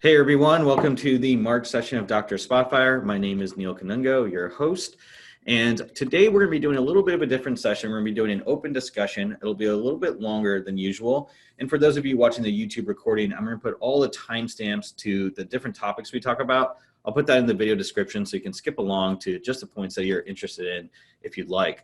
Hey everyone, welcome to the March session of Dr. Spotfire. My name is Neil Kanungo, your host. And today we're going to be doing a little bit of a different session. We're going to be doing an open discussion. It'll be a little bit longer than usual. And for those of you watching the YouTube recording, I'm going to put all the timestamps to the different topics we talk about. I'll put that in the video description so you can skip along to just the points that you're interested in if you'd like.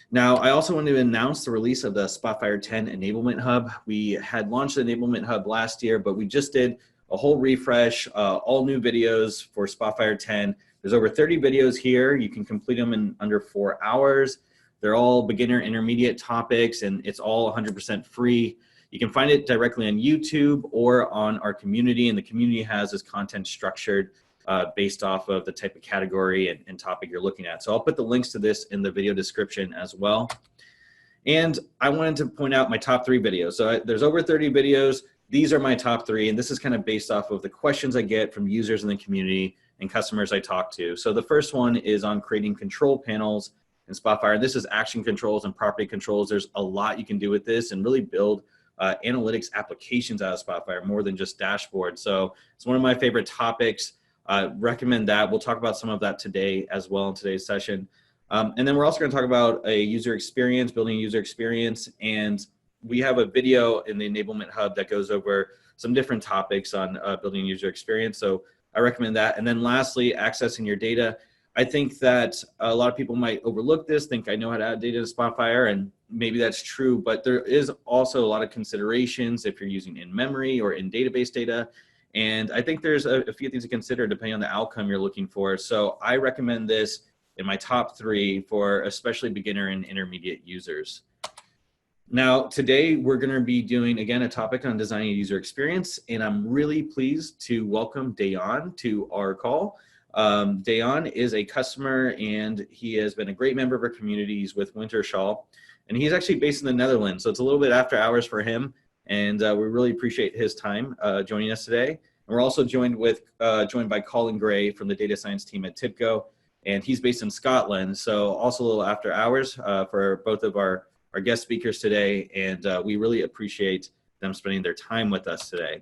Now, I also want to announce the release of the Spotfire 10 Enablement Hub. We had launched the Enablement Hub last year, but we just did a whole refresh, all new videos for Spotfire 10. There's over 30 videos here. You can complete them in under 4 hours. They're all beginner, intermediate topics, and it's all 100% free. You can find it directly on YouTube or on our community, and the community has this content structured based off of the type of category and topic you're looking at. So I'll put the links to this in the video description as well. And I wanted to point out my top 3 videos. So there's over 30 videos. These are my top 3, and this is kind of based off of the questions I get from users in the community and customers I talk to. So the first one is on creating control panels in Spotfire. This is action controls and property controls. There's a lot you can do with this and really build analytics applications out of Spotfire more than just dashboards. So it's one of my favorite topics. Recommend that. We'll talk about some of that today as well in today's session. And then we're also going to talk about a user experience, building a user experience, and we have a video in the Enablement Hub that goes over some different topics on building user experience. So I recommend that. And then lastly, accessing your data. I think that a lot of people might overlook this, think I know how to add data to Spotfire, and maybe that's true, but there is also a lot of considerations if you're using in-memory or in database data. And I think there's a few things to consider depending on the outcome you're looking for. So I recommend this in my top 3 for especially beginner and intermediate users. Now, today we're going to be doing, again, a topic on designing a user experience, and I'm really pleased to welcome Dejan to our call. Dejan is a customer, and he has been a great member of our communities with Wintershall, and he's actually based in the Netherlands, so it's a little bit after hours for him, and we really appreciate his time joining us today. And we're also joined by Colin Gray from the data science team at TIBCO, and he's based in Scotland, so also a little after hours for both of our guest speakers today, and we really appreciate them spending their time with us today.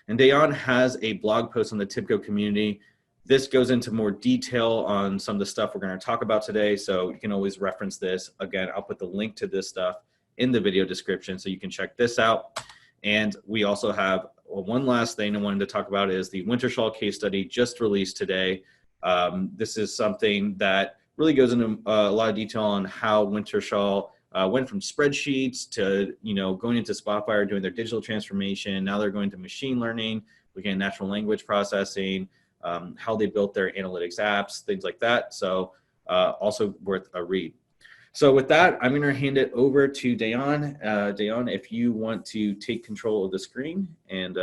And Dejan has a blog post on the TIBCO community. This goes into more detail on some of the stuff we're going to talk about today, so you can always reference this. Again, I'll put the link to this stuff in the video description so you can check this out. And we also have one last thing I wanted to talk about is the Wintershall case study just released today. This is something that really goes into a lot of detail on how Wintershall went from spreadsheets to going into Spotfire, doing their digital transformation. Now they're going to machine learning, looking at natural language processing, how they built their analytics apps, things like that. So also worth a read. So with that, I'm going to hand it over to Dejan. Dejan, if you want to take control of the screen, and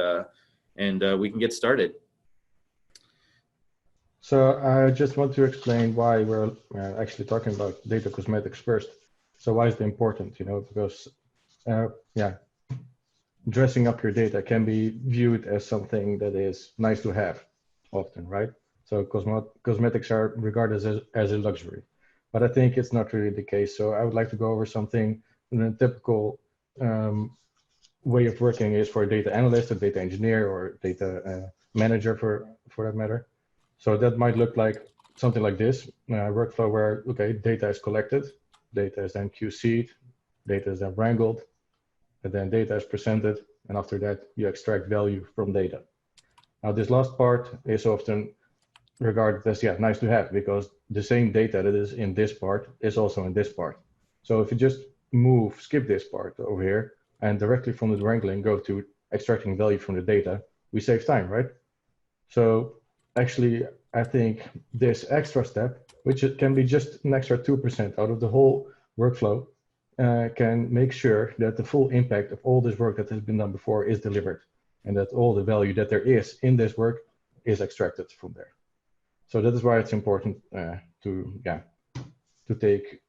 we can get started. So I just want to explain why we're actually talking about data cosmetics first. So why is it important? Because dressing up your data can be viewed as something that is nice to have often, right? So cosmetics are regarded as a luxury, but I think it's not really the case. So I would like to go over something in a typical way of working is for a data analyst, a data engineer, or data manager for that matter. So that might look like something like this, workflow where, okay, data is collected, data is then QC'd, data is then wrangled, and then data is presented, and after that, you extract value from data. Now, this last part is often regarded as, nice to have, because the same data that is in this part is also in this part. So if you just skip this part over here, and directly from the wrangling go to extracting value from the data, we save time, right? So actually, I think this extra step, which can be just an extra 2% out of the whole workflow, can make sure that the full impact of all this work that has been done before is delivered, and that all the value that there is in this work is extracted from there. So that is why it's important to take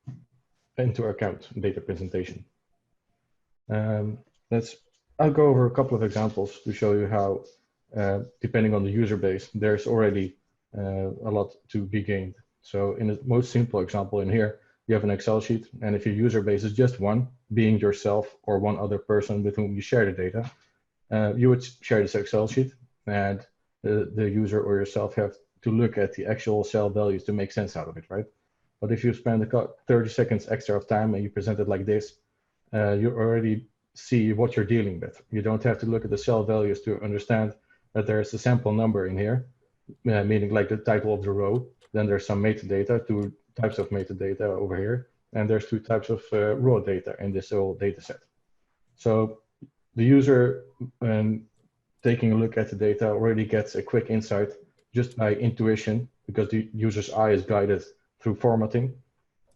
into account data presentation. I'll go over a couple of examples to show you how, depending on the user base, there's already a lot to be gained. So in the most simple example in here, you have an Excel sheet, and if your user base is just one, being yourself or one other person with whom you share the data, you would share this Excel sheet, and the user or yourself have to look at the actual cell values to make sense out of it, right? But if you spend 30 seconds extra of time and you present it like this, you already see what you're dealing with. You don't have to look at the cell values to understand that there's a sample number in here, meaning like the title of the row. Then there's some metadata, 2 types of metadata over here, and there's 2 types of raw data in this whole data set. So the user, when taking a look at the data, already gets a quick insight just by intuition, because the user's eye is guided through formatting.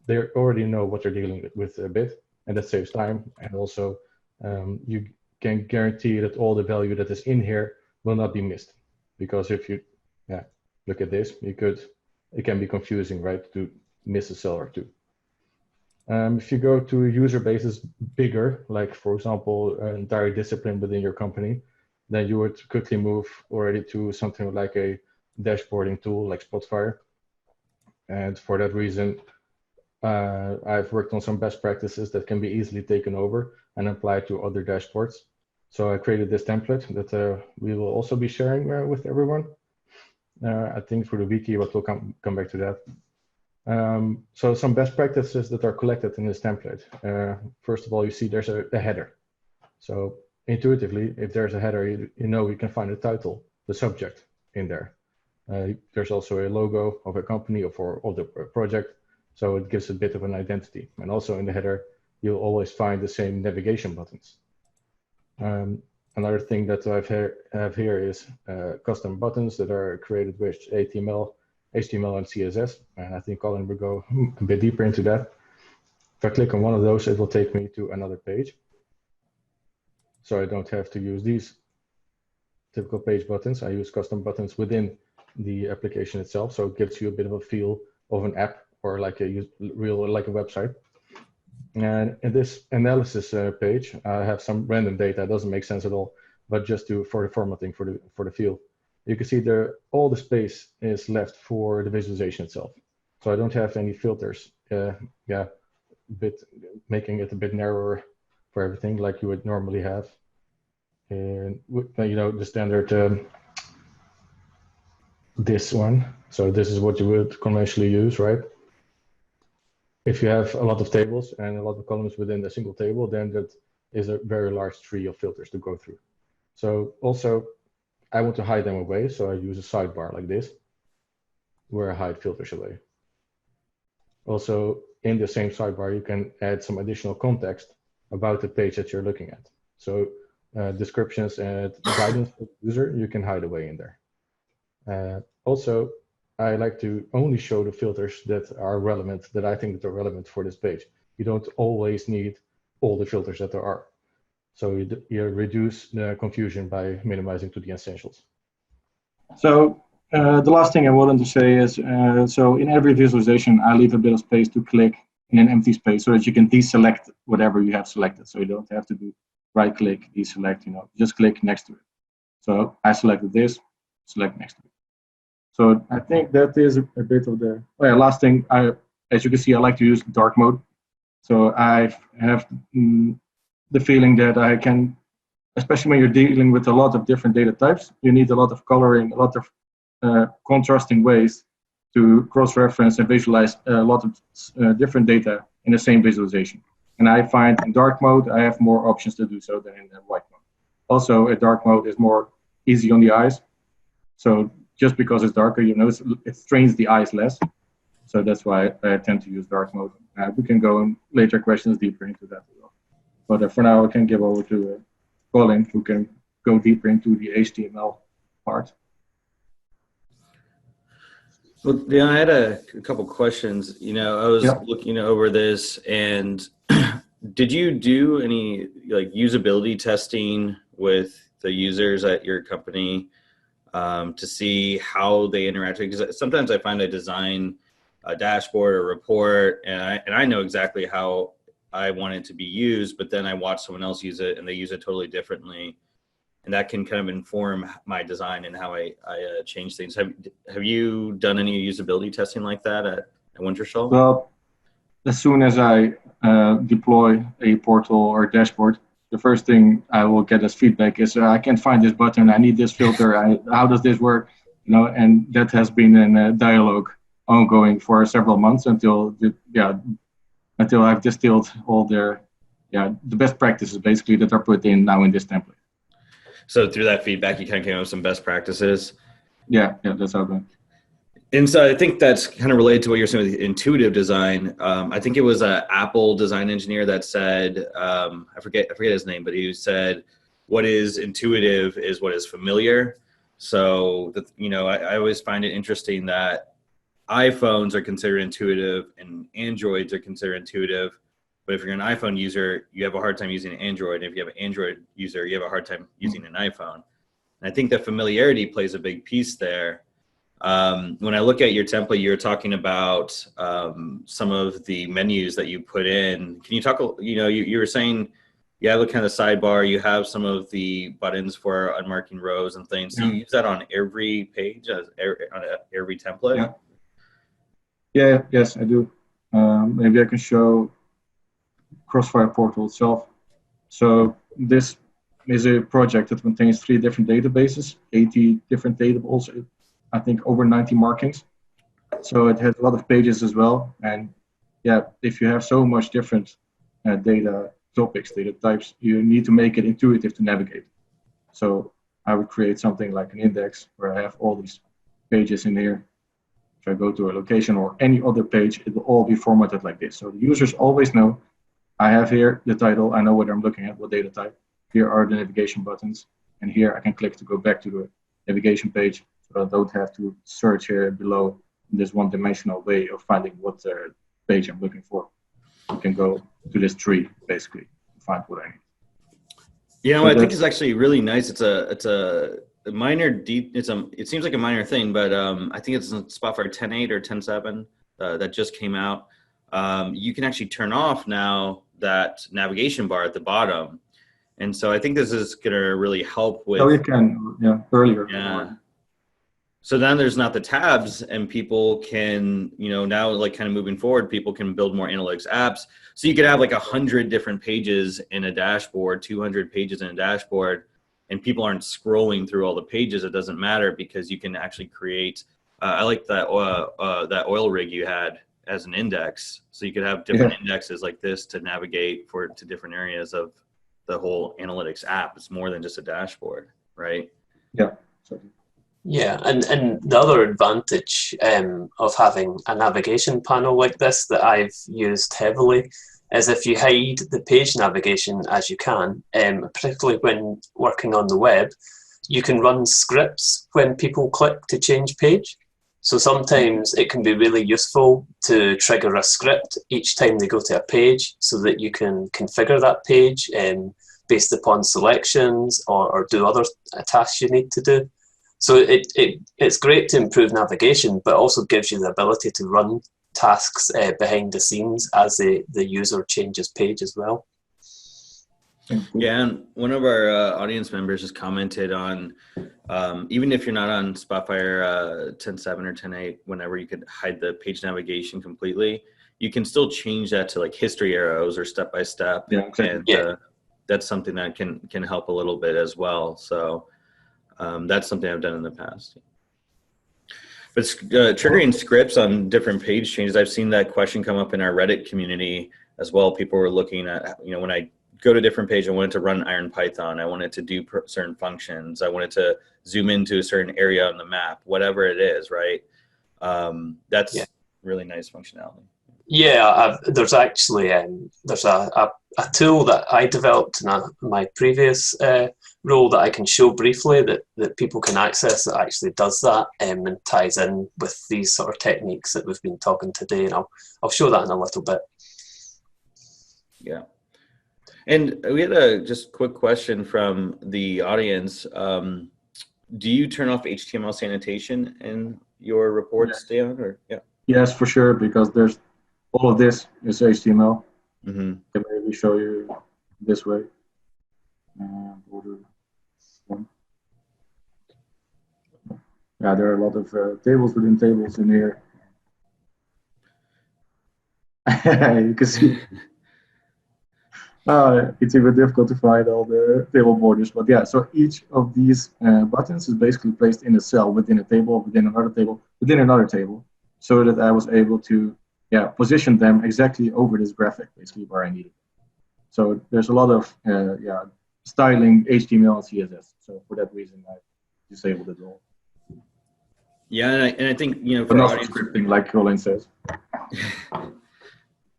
They already know what they're dealing with a bit, and that saves time. And also, you can guarantee that all the value that is in here will not be missed. Because if you look at this, it can be confusing, right, to miss a cell or 2. If you go to a user base is bigger, like for example, an entire discipline within your company, then you would quickly move already to something like a dashboarding tool like Spotfire. And for that reason, I've worked on some best practices that can be easily taken over and applied to other dashboards. So I created this template that we will also be sharing with everyone. I think for the wiki, but we'll come back to that. So some best practices that are collected in this template. First of all, you see there's a header. So intuitively, if there's a header, you know you can find the title, the subject in there. There's also a logo of a company or for the project. So it gives a bit of an identity. And also in the header, you'll always find the same navigation buttons. Another thing that I have here is custom buttons that are created with HTML and CSS. And I think Colin will go a bit deeper into that. If I click on one of those, it will take me to another page. So I don't have to use these typical page buttons. I use custom buttons within the application itself. So it gives you a bit of a feel of an app or like a website. And in this analysis page, I have some random data. It doesn't make sense at all, but just for the formatting for the field. You can see all the space is left for the visualization itself. So I don't have any filters. Making it a bit narrower for everything like you would normally have. And the standard this one. So this is what you would conventionally use, right? If you have a lot of tables and a lot of columns within a single table, then that is a very large tree of filters to go through. So also, I want to hide them away, so I use a sidebar like this, where I hide filters away. Also, in the same sidebar, you can add some additional context about the page that you're looking at. So descriptions and guidance for the user, you can hide away in there. Also, I like to only show the filters that are relevant, that I think that are relevant for this page. You don't always need all the filters that there are. So you reduce the confusion by minimizing to the essentials. So the last thing I wanted to say is, so in every visualization, I leave a bit of space to click in an empty space so that you can deselect whatever you have selected. So you don't have to do right click, deselect, just click next to it. So I selected this, select next to it. So I think that is a bit of the last thing. As you can see, I like to use dark mode. So I have the feeling that I can, especially when you're dealing with a lot of different data types, you need a lot of coloring, a lot of contrasting ways to cross-reference and visualize a lot of different data in the same visualization. And I find in dark mode, I have more options to do so than in white mode. Also, a dark mode is more easy on the eyes. So just because it's darker, it strains the eyes less. So that's why I tend to use dark mode. We can go in later questions deeper into that as well. But for now, I can give over to Colin, who can go deeper into the HTML part. Well, yeah, I had a couple questions. I was looking over this, and did you do any usability testing with the users at your company to see how they interact? Because sometimes I find I design a dashboard or report, and I know exactly how I want it to be used, but then I watch someone else use it, and they use it totally differently. And that can kind of inform my design and how I change things. Have you done any usability testing like that at Wintershall? Well, as soon as I deploy a portal or dashboard, the first thing I will get as feedback is I can't find this button. I need this filter. How does this work? And that has been in a dialogue ongoing for several months until I've distilled all the best practices basically that are put in now in this template. So through that feedback, you kind of came up with some best practices. Yeah, that's how it went. And so I think that's kind of related to what you're saying with intuitive design. I think it was an Apple design engineer that said, I forget his name, but he said, what is intuitive is what is familiar. So, I always find it interesting that iPhones are considered intuitive and Androids are considered intuitive. But if you're an iPhone user, you have a hard time using an Android. If you have an Android user, you have a hard time using an iPhone. And I think that familiarity plays a big piece there. When I look at your template, you're talking about some of the menus that you put in. Can you talk, you were saying you have a kind of sidebar, you have some of the buttons for unmarking rows and things. So you use that on every page, on every template? Yeah, yes, I do. Maybe I can show Crossfire portal itself. So this is a project that contains 3 different databases, 80 different tables, I think over 90 markings. So it has a lot of pages as well. And if you have so much different data topics, data types, you need to make it intuitive to navigate. So I would create something like an index where I have all these pages in here. If I go to a location or any other page, it will all be formatted like this. So the users always know, I have here the title, I know what I'm looking at, what data type. Here are the navigation buttons. And here I can click to go back to the navigation page. So I don't have to search here below in this one-dimensional way of finding what page I'm looking for. I can go to this tree basically to find what I need. I think it's actually really nice. It's a minor it seems like a minor thing, but I think it's in Spotfire 10.8 or 10.7 that just came out. You can actually turn off now that navigation bar at the bottom. And so I think this is going to really help with. Oh, you can, earlier. Yeah. So then there's not the tabs, and people can, now like kind of moving forward, people can build more analytics apps. So you could have like 100 different pages in a dashboard, 200 pages in a dashboard, and people aren't scrolling through all the pages. It doesn't matter because you can actually create. I like that oil rig you had as an index. So you could have different indexes like this to navigate to different areas of the whole analytics app. It's more than just a dashboard, right? Yeah. Yeah, and the other advantage of having a navigation panel like this that I've used heavily is if you hide the page navigation as you can, particularly when working on the web, you can run scripts when people click to change page. So sometimes it can be really useful to trigger a script each time they go to a page so that you can configure that page based upon selections or do other tasks you need to do. So it's great to improve navigation, but also gives you the ability to run tasks behind the scenes as the user changes page as well. Yeah, and one of our audience members just commented on, even if you're not on Spotfire 10.7 or 10.8, whenever you could hide the page navigation completely, you can still change that to like history arrows or step-by-step. Yeah, exactly. And that's something that can help a little bit as well. So that's something I've done in the past. But triggering scripts on different page changes, I've seen that question come up in our Reddit community as well. People were looking at, when I go to a different page, I wanted to run Iron Python. I wanted to do certain functions. I wanted to zoom into a certain area on the map, whatever it is, right? That's really nice functionality. Yeah, there's actually there's a tool that I developed in my previous role that I can show briefly that people can access that actually does that and ties in with these sort of techniques that we've been talking today, and I'll show that in a little bit. Yeah. And we had a just quick question from the audience. Do you turn off HTML sanitation in your reports, Dejan? Or Yes, for sure, because there's all of this is HTML. Mm-hmm. I can maybe show you this way. Yeah, there are a lot of tables within tables in here. You can see. It's even difficult to find all the table borders, but yeah, so each of these buttons is basically placed in a cell within a table, within another table, within another table, so that I was able to position them exactly over this graphic, basically where I needed. So there's a lot of styling HTML and CSS. So for that reason, I disabled it all. Yeah, and I think, you know, but not for scripting, like Colin says.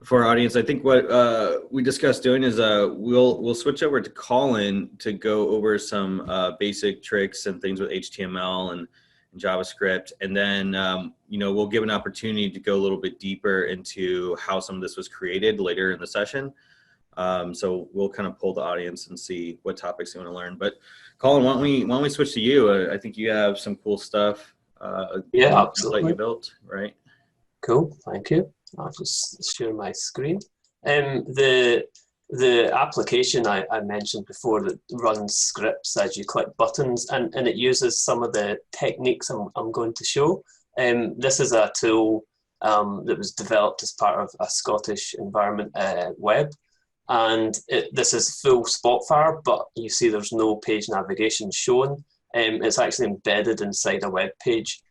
For our audience, I think what we discussed doing is we'll switch over to Colin to go over some basic tricks and things with HTML and JavaScript, and then you know, we'll give an opportunity to go a little bit deeper into how some of this was created later in the session. So we'll kind of poll the audience and see what topics you want to learn. But Colin, why don't we switch to you? I think you have some cool stuff. Yeah, absolutely. That you built, right? Cool, thank you. I'll just share my screen. The application I mentioned before that runs scripts as you click buttons, and it uses some of the techniques I'm going to show. This is a tool that was developed as part of a Scottish environment web, and this is full Spotfire, but you see there's no page navigation shown. It's actually embedded inside a web page.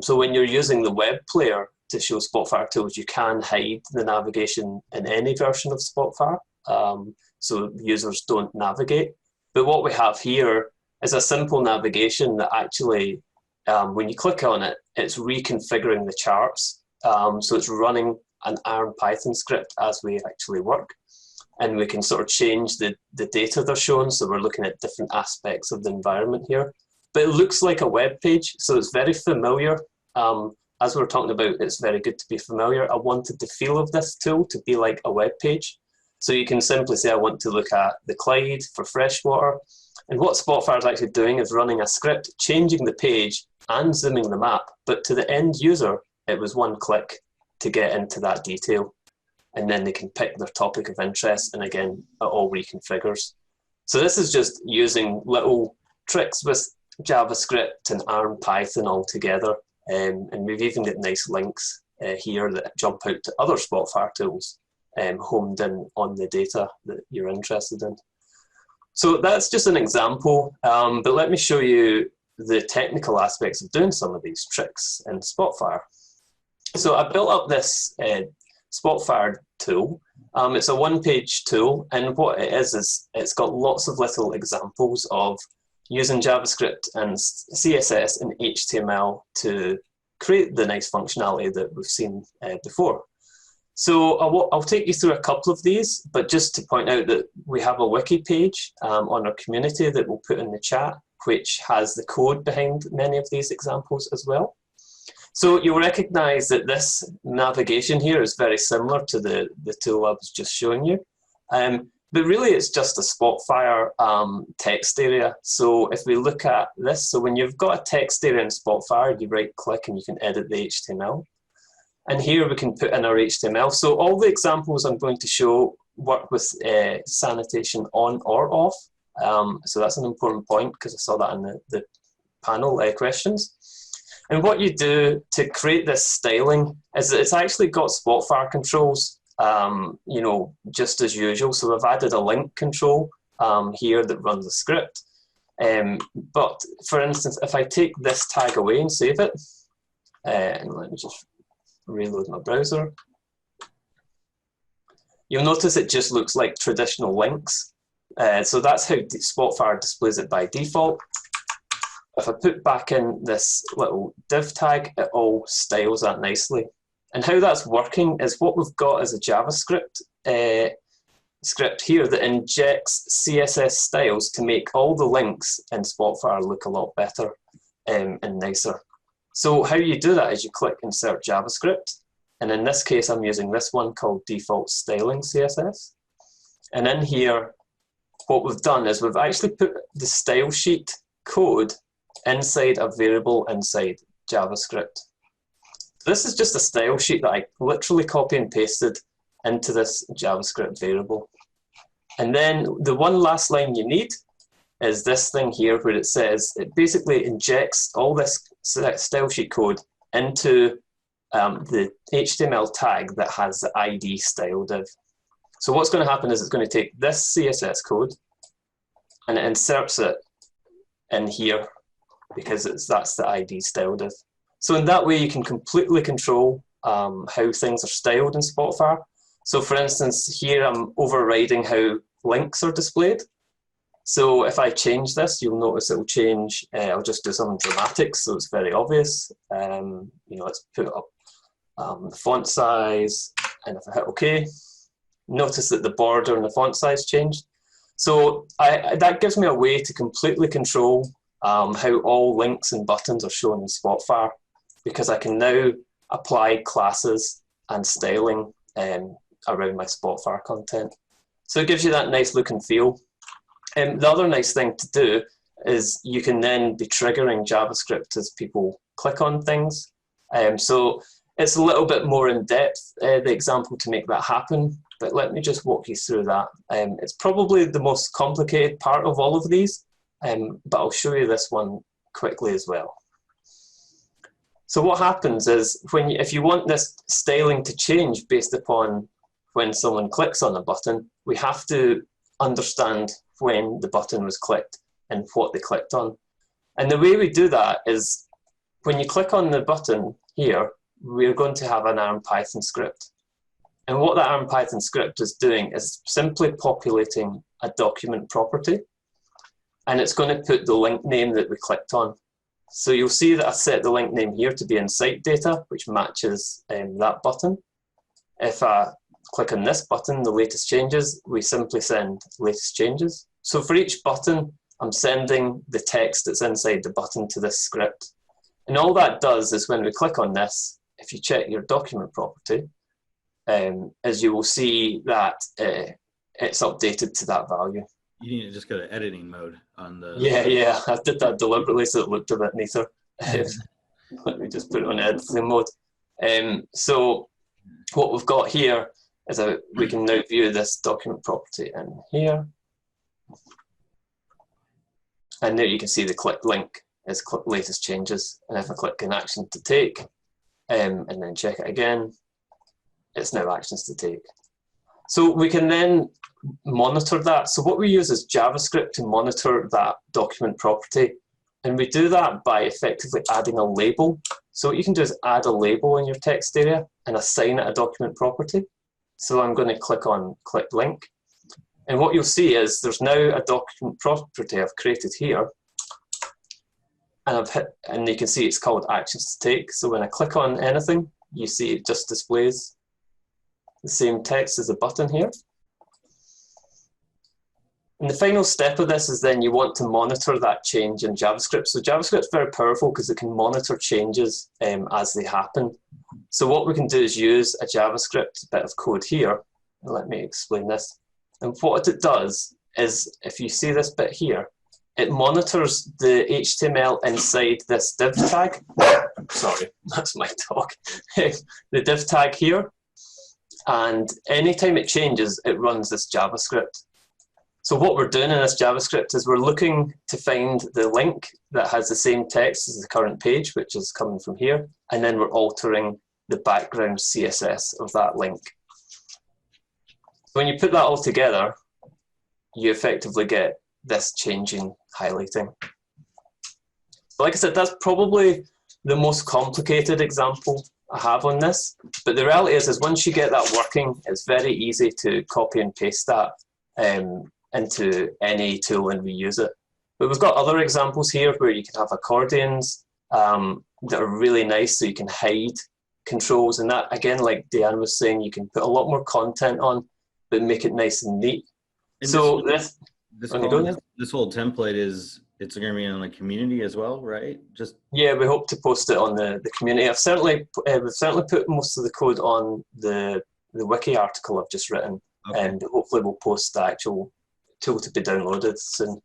So when you're using the web player to show Spotfire tools, you can hide the navigation in any version of Spotfire, so users don't navigate. But what we have here is a simple navigation that actually, when you click on it, it's reconfiguring the charts. So it's running an ARM Python script as we actually work. And we can sort of change the data they're shown. So we're looking at different aspects of the environment here. But it looks like a web page, so it's very familiar. As we're talking about, it's very good to be familiar. I wanted the feel of this tool to be like a web page. So you can simply say, I want to look at the Clyde for freshwater. And what Spotfire is actually doing is running a script, changing the page and zooming the map. But to the end user, it was one click to get into that detail. And then they can pick their topic of interest. And again, it all reconfigures. So this is just using little tricks with JavaScript and ARM Python all together. And we've even got nice links here that jump out to other Spotfire tools homed in on the data that you're interested in. So that's just an example, but let me show you the technical aspects of doing some of these tricks in Spotfire. So I built up this Spotfire tool. It's a one-page tool, and what it is it's got lots of little examples of using JavaScript and CSS and HTML to create the nice functionality that we've seen before. So I'll take you through a couple of these, but just to point out that we have a wiki page on our community that we'll put in the chat, which has the code behind many of these examples as well. So you'll recognize that this navigation here is very similar to the tool I was just showing you. But really it's just a Spotfire text area. So if we look at this, so when you've got a text area in Spotfire, you right click and you can edit the HTML. And here we can put in our HTML. So all the examples I'm going to show work with sanitation on or off. So that's an important point because I saw that in the panel questions. And what you do to create this styling is it's actually got Spotfire controls, you know, just as usual. So we've added a link control here that runs the script. But for instance, if I take this tag away and save it, and let me just reload my browser, you'll notice it just looks like traditional links. So that's how Spotfire displays it by default. If I put back in this little div tag, it all styles that nicely. And how that's working is what we've got is a JavaScript script here that injects CSS styles to make all the links in Spotfire look a lot better and nicer. So how you do that is you click Insert JavaScript. And in this case, I'm using this one called Default Styling CSS. And in here, what we've done is we've actually put the style sheet code inside a variable inside JavaScript. This is just a style sheet that I literally copy and pasted into this JavaScript variable. And then the one last line you need is this thing here where it says, it basically injects all this style sheet code into the HTML tag that has the ID style div. So what's going to happen is it's going to take this CSS code and it inserts it in here because that's the ID style div. So in that way, you can completely control how things are styled in Spotfire. So for instance, here I'm overriding how links are displayed. So if I change this, you'll notice it will change. I'll just do something dramatic, so it's very obvious. You know, let's put up the font size, and if I hit OK, notice that the border and the font size changed. So that gives me a way to completely control how all links and buttons are shown in Spotfire, because I can now apply classes and styling around my Spotfire content. So it gives you that nice look and feel. The other nice thing to do is you can then be triggering JavaScript as people click on things. So it's a little bit more in depth, the example to make that happen, but let me just walk you through that. It's probably the most complicated part of all of these, but I'll show you this one quickly as well. So what happens is if you want this styling to change based upon when someone clicks on a button, we have to understand when the button was clicked and what they clicked on. And the way we do that is when you click on the button here, we're going to have an ARM Python script. And what that ARM Python script is doing is simply populating a document property, and it's going to put the link name that we clicked on. So you'll see that I've set the link name here to be in site data, which matches that button. If I click on this button, the latest changes, we simply send latest changes. So for each button, I'm sending the text that's inside the button to this script. And all that does is when we click on this, if you check your document property, as you will see that it's updated to that value. You need to just go to editing mode on the... Yeah, I did that deliberately so it looked a bit neater. Let me just put it on editing mode. So what we've got here is we can now view this document property in here. And now you can see the click link is latest changes. And if I click an action to take, and then check it again, it's now actions to take. So we can then monitor that. So what we use is JavaScript to monitor that document property. And we do that by effectively adding a label. So what you can do is add a label in your text area and assign it a document property. So I'm going to click on click link. And what you'll see is there's now a document property I've created here. And I've hit, and you can see it's called actions to take. So when I click on anything, you see it just displays the same text as the button here. And the final step of this is then you want to monitor that change in JavaScript. So JavaScript's very powerful because it can monitor changes as they happen. So what we can do is use a JavaScript bit of code here. And let me explain this. And what it does is, if you see this bit here, it monitors the HTML inside this div tag. Sorry, that's my dog. The div tag here. And anytime it changes, it runs this JavaScript. So what we're doing in this JavaScript is we're looking to find the link that has the same text as the current page, which is coming from here, and then we're altering the background CSS of that link. When you put that all together, you effectively get this changing highlighting. But like I said, that's probably the most complicated example I have on this, but the reality is once you get that working, it's very easy to copy and paste that into any tool and reuse it. But we've got other examples here where you can have accordions that are really nice, so you can hide controls, and that, again, like Dejan was saying, you can put a lot more content on, but make it nice and neat. And so this whole template is, it's going to be on the community as well, right? Yeah, we hope to post it on the community. We've certainly put most of the code on the wiki article I've just written, okay. And hopefully we'll post the actual tool to be downloaded soon.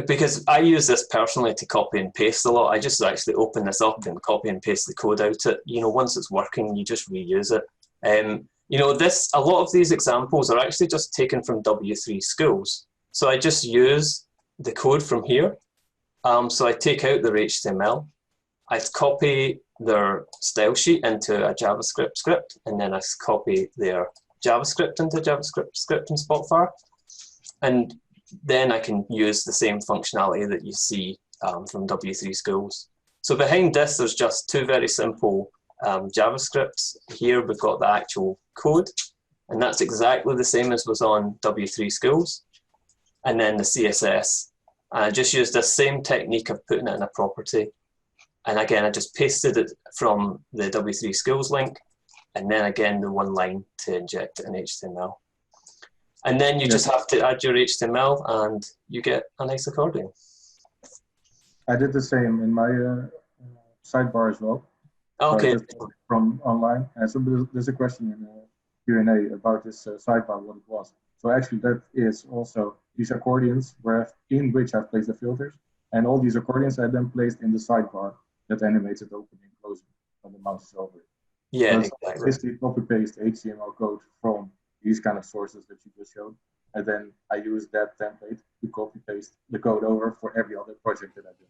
Because I use this personally to copy and paste a lot. I just actually open this up and copy and paste the code out. Once it's working, you just reuse it. A lot of these examples are actually just taken from W3 schools. So I just use the code from here. So I take out their HTML, I copy their style sheet into a JavaScript script, and then I copy their JavaScript into JavaScript script in Spotfire. And then I can use the same functionality that you see from W3 Schools. So behind this, there's just two very simple JavaScripts. Here we've got the actual code, and that's exactly the same as was on W3 Schools. And then the CSS. I just used the same technique of putting it in a property. And again, I just pasted it from the W3 Schools link, and then again, the one line to inject it in HTML. And then you just have to add your HTML and you get a nice accordion. I did the same in my sidebar as well. Okay. From online. So there's a question in the Q&A about this sidebar, what it was. So actually that is also these accordions in which I've placed the filters. And all these accordions are then placed in the sidebar that animates it opening and closing when the mouse is over it. Yeah, so exactly. Basically copy-paste HTML code from these kind of sources that you just showed. And then I use that template to copy-paste the code over for every other project that I do.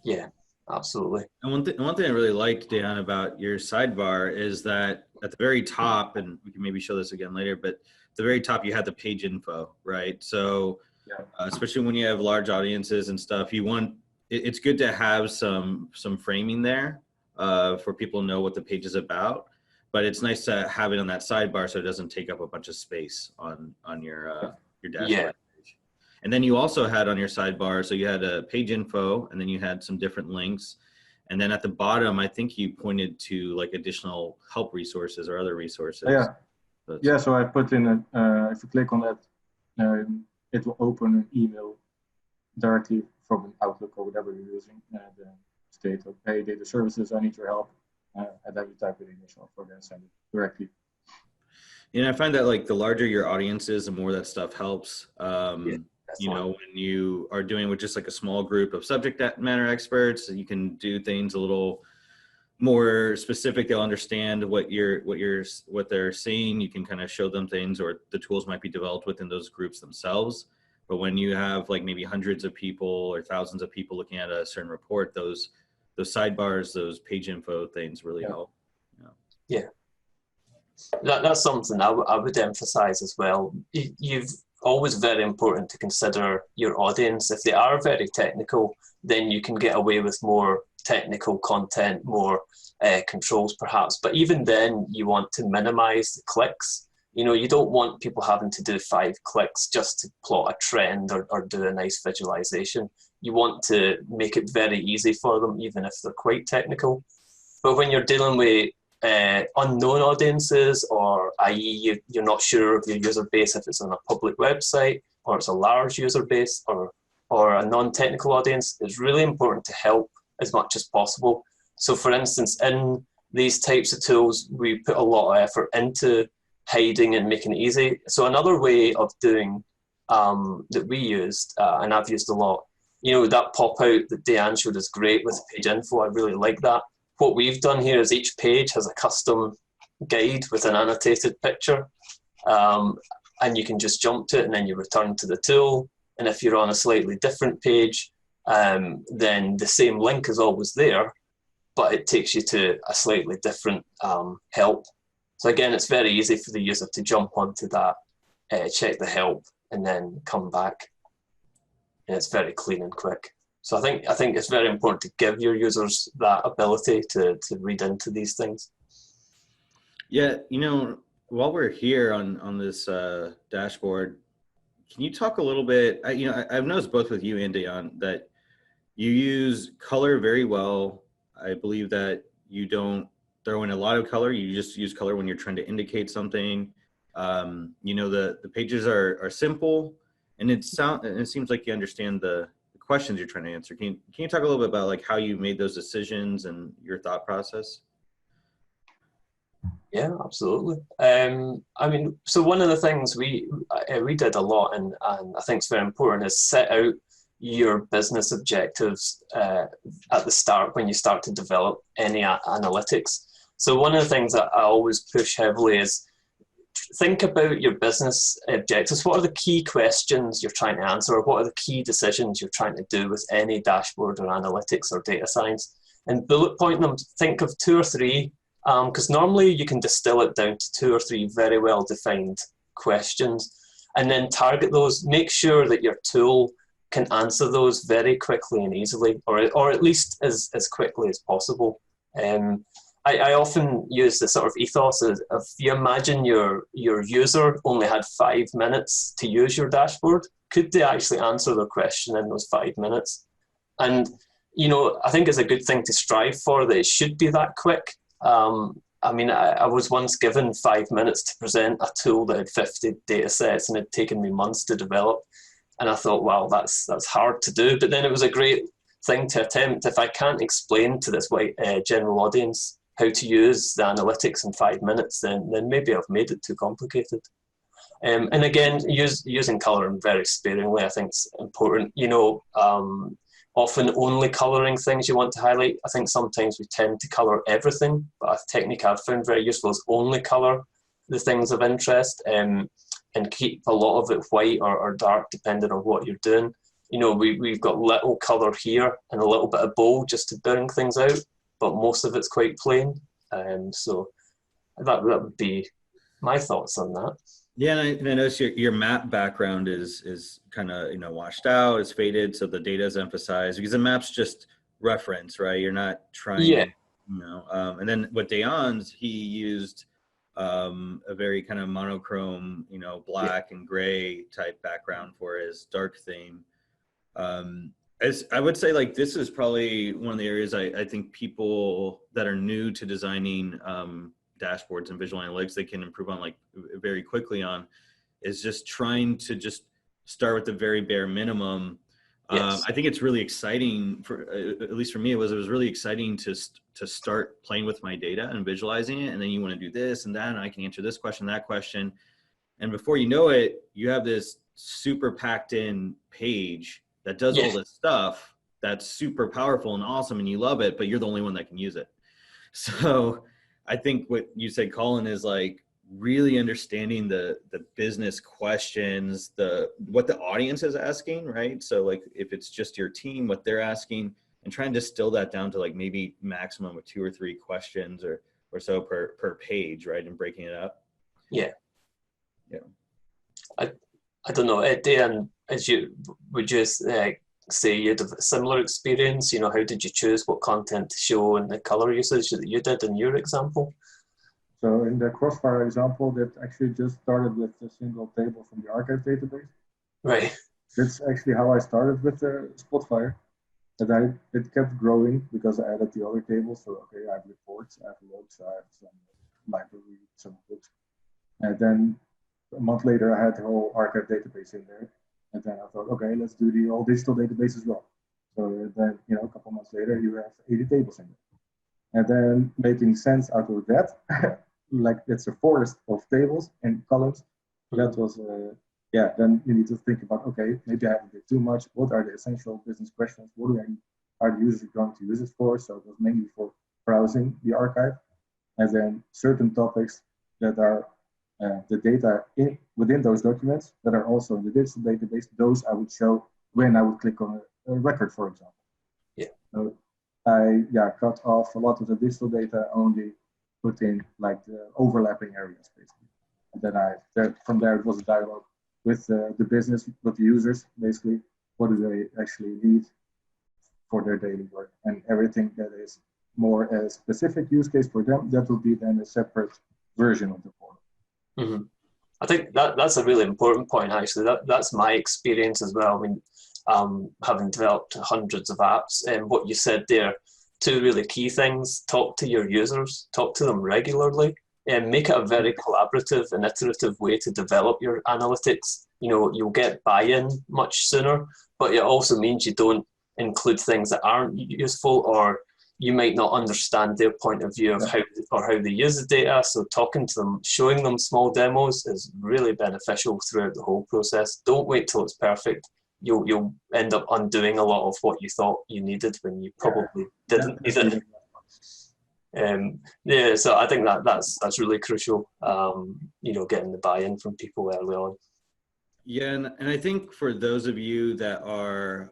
Yeah, absolutely. And one thing I really liked, Dejan, about your sidebar is that at the very top, and we can maybe show this again later, but at the very top you had the page info, right? So especially when you have large audiences and stuff, it's good to have some framing there for people to know what the page is about. But it's nice to have it on that sidebar so it doesn't take up a bunch of space on your dashboard page. And then you also had on your sidebar, so you had a page info, and then you had some different links. And then at the bottom, I think you pointed to like additional help resources or other resources. So I put in if you click on that, it will open an email directly from an Outlook or whatever you're using, and state, okay, data services, I need your help. And then you type it in yourself or then send it directly. And I find that like the larger your audience is, the more that stuff helps. You know, when you are doing with just like a small group of subject matter experts, you can do things a little more specific. They'll understand what they're seeing. You can kind of show them things, or the tools might be developed within those groups themselves. But when you have like maybe hundreds of people or thousands of people looking at a certain report, those sidebars, those page info things really help. Yeah. That's something I would emphasize as well. You've always very important to consider your audience. If they are very technical, then you can get away with more technical content, more controls perhaps. But even then, you want to minimize the clicks. You know, you don't want people having to do 5 clicks just to plot a trend or do a nice visualization. You want to make it very easy for them, even if they're quite technical. But when you're dealing with unknown audiences, or i.e. you're not sure of your user base, if it's on a public website or it's a large user base or a non-technical audience, it's really important to help as much as possible. So for instance, in these types of tools, we put a lot of effort into hiding and making it easy. So another way of doing that we used, and I've used a lot, you know, that pop out that Dejan showed is great with page info. I really like that. What we've done here is each page has a custom guide with an annotated picture, and you can just jump to it and then you return to the tool. And if you're on a slightly different page, then the same link is always there, but it takes you to a slightly different help. So again, it's very easy for the user to jump onto that, check the help, and then come back. And it's very clean and quick. So I think it's very important to give your users that ability to read into these things. Yeah, you know, while we're here on this dashboard, can you talk a little bit? I've noticed both with you and Dejan that you use color very well. I believe that you don't throw in a lot of color. You just use color when you're trying to indicate something. You know, the pages are simple, and it seems like you understand the questions you're trying to answer. Can you talk a little bit about like how you made those decisions and your thought process? Yeah, absolutely. I mean, so one of the things we did a lot, and I think it's very important, is set out your business objectives at the start when you start to develop any analytics. So one of the things that I always push heavily is think about your business objectives. What are the key questions you're trying to answer, or what are the key decisions you're trying to do with any dashboard or analytics or data science? And bullet point them. Think of 2 or 3 Because normally you can distill it down to 2 or 3 very well-defined questions, and then target those. Make sure that your tool can answer those very quickly and easily, or at least as quickly as possible. I often use the sort of ethos of, if you imagine your user only had 5 minutes to use your dashboard, could they actually answer their question in those 5 minutes? And, you know, I think it's a good thing to strive for, that it should be that quick. I mean, I was once given 5 minutes to present a tool that had 50 data sets and had taken me months to develop. And I thought, wow, that's hard to do. But then it was a great thing to attempt. If I can't explain to this general audience how to use the analytics in 5 minutes, then maybe I've made it too complicated. And again, using coloring very sparingly, I think is important. You know, often only coloring things you want to highlight. I think sometimes we tend to color everything, but a technique I've found very useful is only color the things of interest, and keep a lot of it white or dark depending on what you're doing. You know, we've got little color here and a little bit of bold just to bring things out, but most of it's quite plain. So that would be my thoughts on that. Yeah, and I notice your map background is kind of, you know, washed out, it's faded, so the data is emphasized, because the map's just reference, right? You're not trying, yeah. You know. And then with Dejan's, he used a very kind of monochrome, you know, black and gray type background for his dark theme. As I would say, like, this is probably one of the areas I think people that are new to designing dashboards and visual analytics, they can improve on, like, very quickly on, is just trying to just start with the very bare minimum. Yes. I think it's really exciting, for at least for me, it was really exciting to start playing with my data and visualizing it. And then you want to do this and that, and I can answer this question, that question. And before you know it, you have this super packed in page that does all this stuff that's super powerful and awesome, and you love it, but you're the only one that can use it. So I think what you said, Colin, is like really understanding the business questions, what the audience is asking, right? So like if it's just your team, what they're asking, and trying to distill that down to like maybe maximum of 2 or 3 questions or so per page, right? And breaking it up. Yeah. Yeah. I don't know, Dejan, would you say you had a similar experience? You know, how did you choose what content to show and the color usage that you did in your example? So in the Crossfire example, that actually just started with a single table from the archive database. Right. That's actually how I started with the Spotfire. And it kept growing because I added the other tables. So, okay, I have reports, I have logs, I have some library, some books. And then a month later, I had the whole archive database in there. And then I thought, okay, let's do the all digital database as well. So then, you know, a couple months later, you have 80 tables in there. And then making sense out of that, like it's a forest of tables and columns. That was, then you need to think about, okay, maybe I have a bit too much. What are the essential business questions? What are the users going to use it for? So it was mainly for browsing the archive. And then certain topics that are the data within those documents that are also in the digital database, those I would show when I would click on a record, for example. Yeah. So I cut off a lot of the digital data, only put in like the overlapping areas basically. And then from there it was a dialogue with the business, with the users, basically, what do they actually need for their daily work, and everything that is more a specific use case for them, that will be then a separate version of the portal. Mm-hmm. I think that's a really important point, actually. That's my experience as well. I mean, having developed hundreds of apps, and what you said there, 2 really key things: talk to your users, talk to them regularly, and make it a very collaborative and iterative way to develop your analytics. You know, you'll get buy-in much sooner, but it also means you don't include things that aren't useful, or you might not understand their point of view of how they use the data. So talking to them, showing them small demos is really beneficial throughout the whole process. Don't wait till it's perfect. You'll end up undoing a lot of what you thought you needed when you probably didn't need it. So I think that's really crucial. You know, getting the buy-in from people early on. Yeah, and I think for those of you that are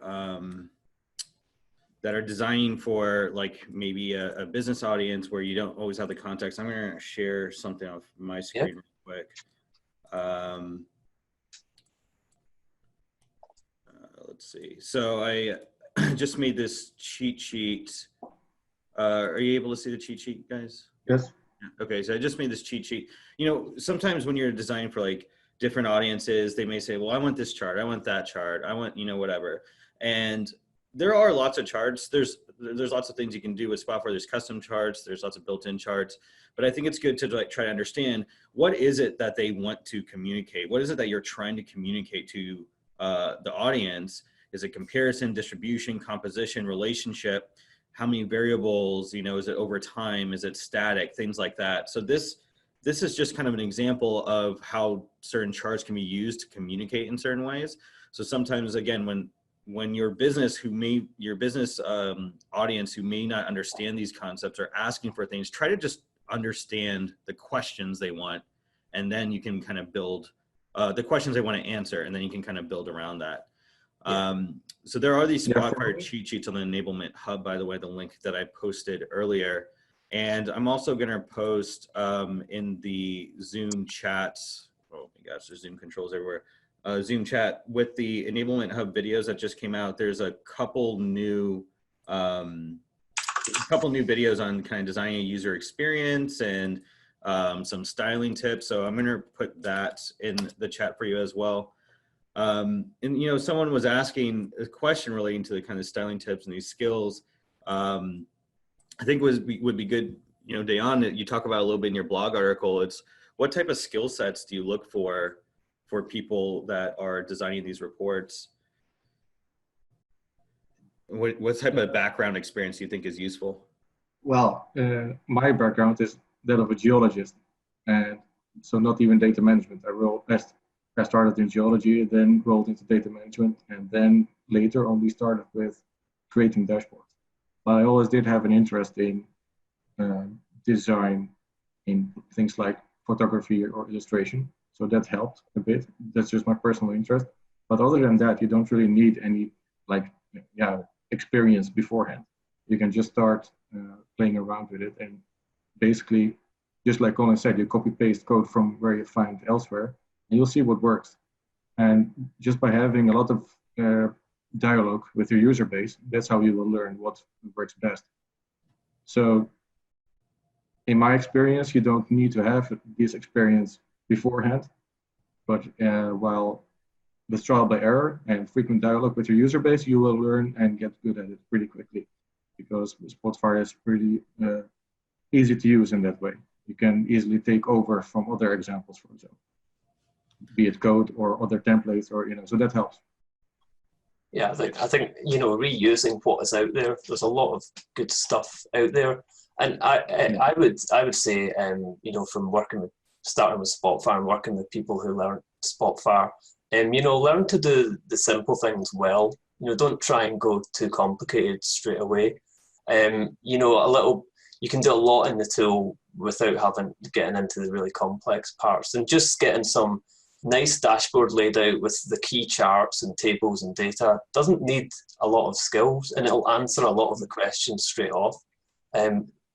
that are designing for like maybe a business audience where you don't always have the context. I'm going to share something off my screen real quick. Let's see. So I just made this cheat sheet. Are you able to see the cheat sheet, guys? Yes. Okay, so I just made this cheat sheet. You know, sometimes when you're designing for like different audiences, they may say, well, I want this chart, I want that chart, I want, you know, whatever. And there are lots of charts. There's lots of things you can do with Spotfire. There's custom charts, there's lots of built-in charts, but I think it's good to like try to understand what is it that they want to communicate? What is it that you're trying to communicate to the audience? Is it comparison, distribution, composition, relationship? How many variables, you know, is it over time? Is it static? Things like that. So this is just kind of an example of how certain charts can be used to communicate in certain ways. So sometimes, again, when your business audience who may not understand these concepts are asking for things, try to just understand the questions they want, and then you can kind of build the questions they want to answer, and then you can kind of build around that. So there are these Spotfire cheat sheets on the Enablement Hub, by the way, the link that I posted earlier. And I'm also going to post in the Zoom chats. Oh my gosh, there's Zoom controls everywhere. Zoom chat with the Enablement Hub videos that just came out. There's a couple new videos on kind of designing a user experience and some styling tips. So I'm going to put that in the chat for you as well. And you know, someone was asking a question relating to the kind of styling tips and these skills. I think would be good, you know, Dejan, that you talk about a little bit in your blog article. It's what type of skill sets do you look for people that are designing these reports? What type of background experience do you think is useful? Well, my background is that of a geologist, and so not even data management. I started in geology, then rolled into data management, and then later only started with creating dashboards. But I always did have an interest in design, in things like photography or illustration. So that helped a bit. That's just my personal interest. But other than that, you don't really need any experience beforehand. You can just start playing around with it, and basically, just like Colin said, you copy paste code from where you find elsewhere, and you'll see what works. And just by having a lot of dialogue with your user base, that's how you will learn what works best. So in my experience, you don't need to have this experience beforehand, but while with trial by error and frequent dialogue with your user base, you will learn and get good at it pretty quickly, because Spotfire is pretty easy to use in that way. You can easily take over from other examples, for example, be it code or other templates, or so that helps. Yeah, I think you know, reusing what is out there. There's a lot of good stuff out there, and I would say you know, from starting with Spotfire and working with people who learn Spotfire, you know, learn to do the simple things well. You know, don't try and go too complicated straight away. You know, you can do a lot in the tool without getting into the really complex parts, and just getting some nice dashboard laid out with the key charts and tables and data doesn't need a lot of skills, and it'll answer a lot of the questions straight off.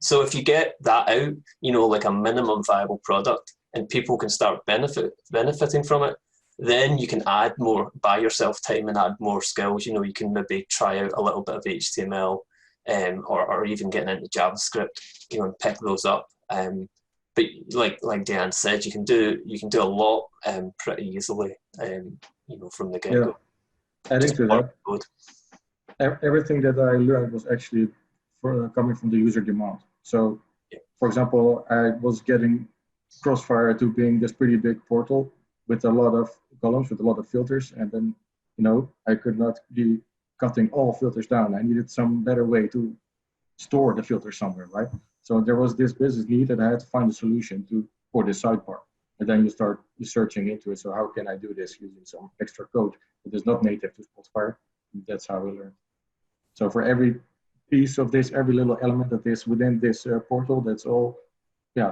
So if you get that out, you know, like a minimum viable product, and people can start benefiting from it, then you can buy yourself time and add more skills. You know, you can maybe try out a little bit of HTML, or even getting into JavaScript, you know, and pick those up. But like Dejan said, you can do a lot pretty easily, you know, from the get-go. Yeah. Adding to that, everything that I learned was actually coming from the user demand. So, for example, I was getting Crossfire to being this pretty big portal with a lot of columns, with a lot of filters, and then, you know, I could not be cutting all filters down. I needed some better way to store the filters somewhere, right? So there was this business need, and I had to find a solution for this sidebar. And then you start researching into it. So how can I do this using some extra code that is not native to Spotfire? That's how we learned. So for every piece of this, every little element that is within this portal, that's all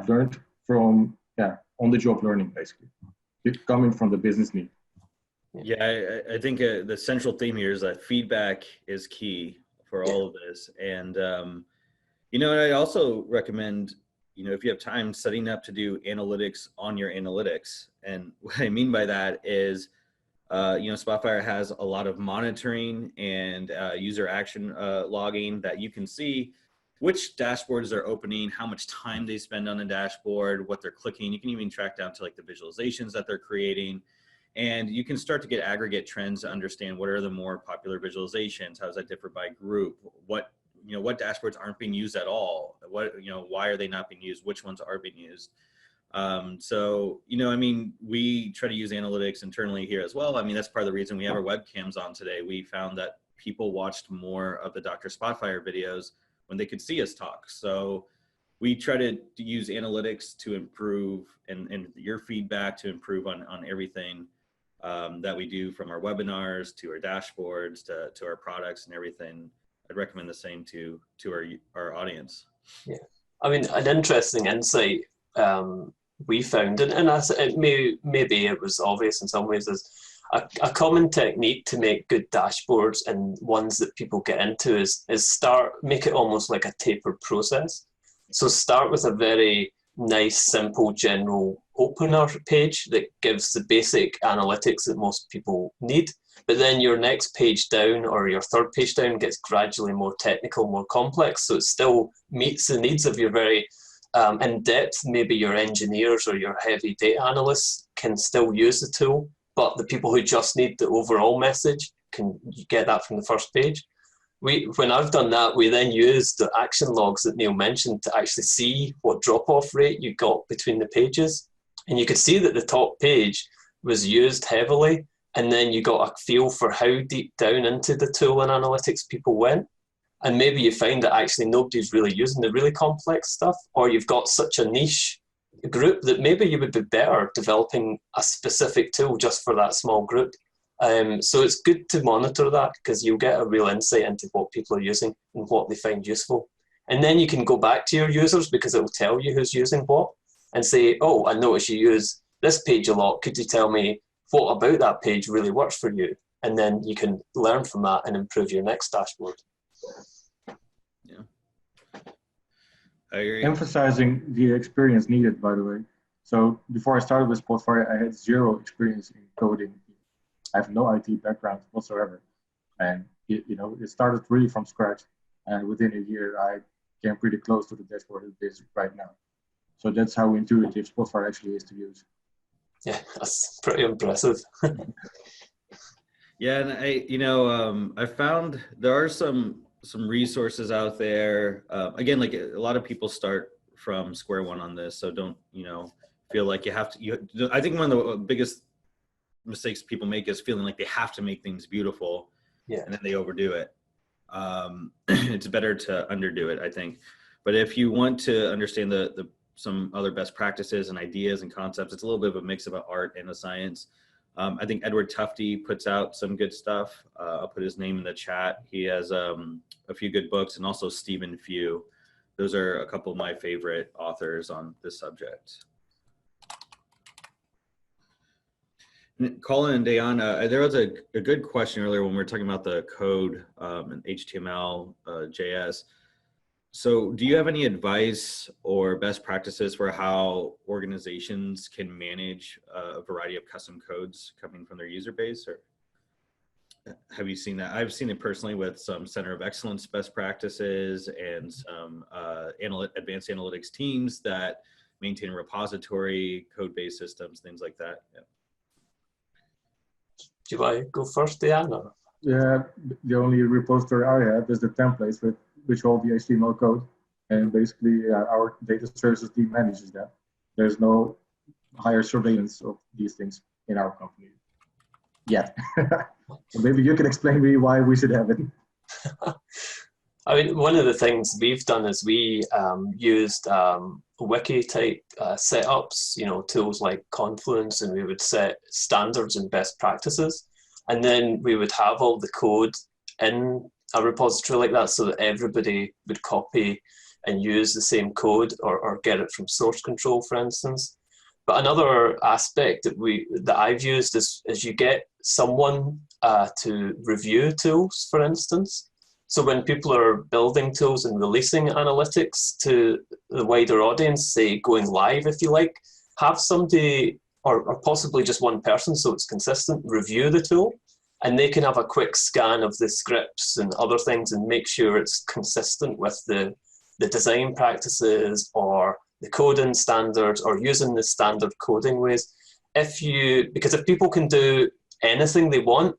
learned from on-the-job learning, basically, coming from the business need. Yeah, I think the central theme here is that feedback is key for all of this. And, you know, I also recommend, you know, if you have time, setting up to do analytics on your analytics. And what I mean by that is, you know, Spotfire has a lot of monitoring and user action logging that you can see which dashboards they're opening, how much time they spend on the dashboard, what they're clicking. You can even track down to like the visualizations that they're creating. And you can start to get aggregate trends to understand what are the more popular visualizations, how does that differ by group, what, you know, what dashboards aren't being used at all, what, you know, why are they not being used, which ones are being used. So, you know, I mean, we try to use analytics internally here as well. I mean, that's part of the reason we have our webcams on today. We found that people watched more of the Dr. Spotfire videos when they could see us talk. So we try to use analytics to improve and your feedback to improve on everything that we do, from our webinars to our dashboards to our products and everything. I'd recommend the same to our audience. Yeah, I mean, an interesting insight we found, and maybe it was obvious in some ways, is a common technique to make good dashboards and ones that people get into is make it almost like a tapered process. So start with a very nice, simple, general opener page that gives the basic analytics that most people need. But then your next page down or your third page down gets gradually more technical, more complex. So it still meets the needs of your very in-depth, maybe your engineers or your heavy data analysts can still use the tool. But the people who just need the overall message can get that from the first page. When I've done that, we then use the action logs that Neil mentioned to actually see what drop-off rate you got between the pages. And you could see that the top page was used heavily, and then you got a feel for how deep down into the tool and analytics people went. And maybe you find that actually nobody's really using the really complex stuff, or you've got such a niche group that maybe you would be better developing a specific tool just for that small group. So it's good to monitor that, because you'll get a real insight into what people are using and what they find useful. And then you can go back to your users, because it will tell you who's using what, and say, oh, I notice you use this page a lot. Could you tell me what about that page really works for you? And then you can learn from that and improve your next dashboard. Yeah, I agree. Emphasizing the experience needed, by the way. So before I started with Spotfire, I had zero experience in coding. I have no IT background whatsoever. And you know, it started really from scratch. And within a year, I came pretty close to the dashboard it is right now. So that's how intuitive Spotfire actually is to use. Yeah, that's pretty impressive. Yeah, and I found there are some resources out there. Again, like a lot of people start from square one on this, so don't, you know, feel like you have to. I think one of the biggest mistakes people make is feeling like they have to make things beautiful, and then they overdo it. It's better to underdo it, I think. But if you want to understand some other best practices and ideas and concepts, it's a little bit of a mix of an art and a science. I think Edward Tufte puts out some good stuff. I'll put his name in the chat. He has a few good books, and also Stephen Few. Those are a couple of my favorite authors on this subject. Colin and Dejan, there was a good question earlier when we were talking about the code and HTML, JS. So do you have any advice or best practices for how organizations can manage a variety of custom codes coming from their user base? Or have you seen that? I've seen it personally with some Center of Excellence best practices and some advanced analytics teams that maintain a repository, code-based systems, things like that. Yeah. Do you want to go first, Dejan? Yeah, the only repository I have is the templates with which all the HTML code, and basically our data services team manages that. There's no higher surveillance of these things in our company yet. So maybe you can explain me why we should have it. I mean, one of the things we've done is we used wiki type setups, you know, tools like Confluence, and we would set standards and best practices. And then we would have all the code in a repository like that so that everybody would copy and use the same code or get it from source control, for instance. But another aspect that I've used is you get someone to review tools, for instance. So when people are building tools and releasing analytics to the wider audience, say going live, if you like, have somebody, or possibly just one person so it's consistent, review the tool, and they can have a quick scan of the scripts and other things and make sure it's consistent with the design practices or the coding standards or using the standard coding ways. Because if people can do anything they want,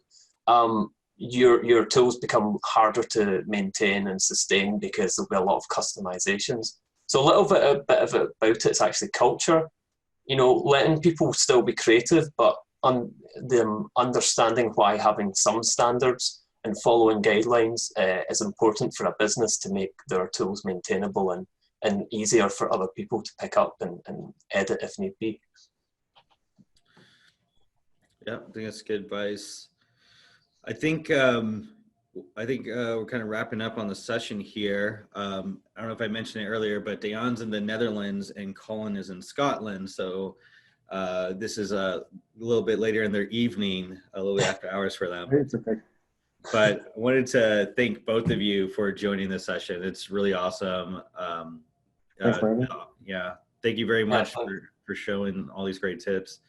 your tools become harder to maintain and sustain because there'll be a lot of customizations. So a little bit of it about it's actually culture, you know, letting people still be creative, but them understanding why having some standards and following guidelines is important for a business to make their tools maintainable and easier for other people to pick up and edit if need be. Yeah, I think that's good advice. I think we're kind of wrapping up on the session here. I don't know if I mentioned it earlier, but Dejan's in the Netherlands and Colin is in Scotland. So this is a little bit later in their evening, a little bit after hours for them. It's okay. But I wanted to thank both of you for joining the session. It's really awesome. Thanks for having me. Yeah, thank you very much for showing all these great tips.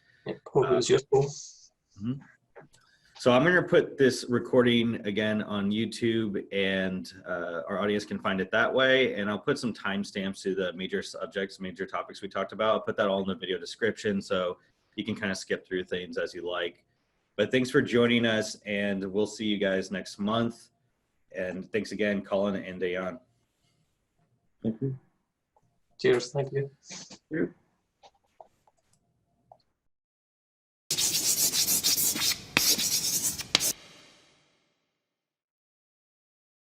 Hope it was useful. Mm-hmm. So I'm going to put this recording again on YouTube, and our audience can find it that way. And I'll put some timestamps to the major subjects, major topics we talked about. I'll put that all in the video description so you can kind of skip through things as you like. But thanks for joining us, and we'll see you guys next month. And thanks again, Colin and Dejan. Thank you. Cheers. Thank you. Thank you.